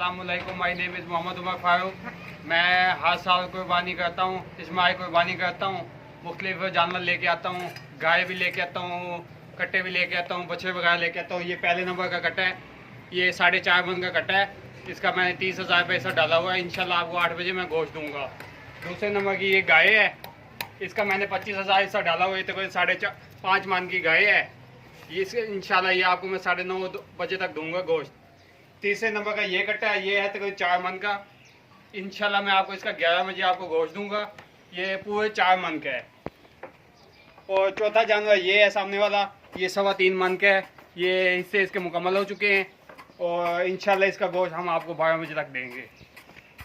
अस्सलामुअलैकुम, my name is Mohammad Umar Farooq. मैं हर साल कुर्बानी करता हूँ, इस माह कुर्बानी करता हूँ। मुख्तलिफ जानवर लेके आता हूँ, गाय भी लेके आता हूँ, कट्टे भी लेके आता हूँ, बछड़े वगैरह लेके आता हूँ। ये पहले नंबर का कट्टा है, ये 4.5 मन का कट्टा है। इसका मैंने 30,000 पैसा डाला हुआ है। इंशाल्लाह आपको 8 बजे मैं गोश्त दूँगा। दूसरे नंबर की ये गाय है, इसका मैंने 25,000 हिस्सा डाला हुआ है। तो 5.5 मन की गाय है। ये इंशाल्लाह ये आपको मैं 9:30 बजे तक दूंगा गोश्त। तीसरे नंबर का ये कट्टा है, ये है तकरीबन 4 मन का। इंशाल्लाह मैं आपको इसका 11 बजे आपको गोश्त दूंगा। ये पूरे 4 मन का है। और चौथा जानवर ये है सामने वाला, ये 3.25 मन का है। ये हिस्से इसके मुकम्मल हो चुके हैं और इंशाल्लाह इसका गोश्त हम आपको 12 बजे तक देंगे।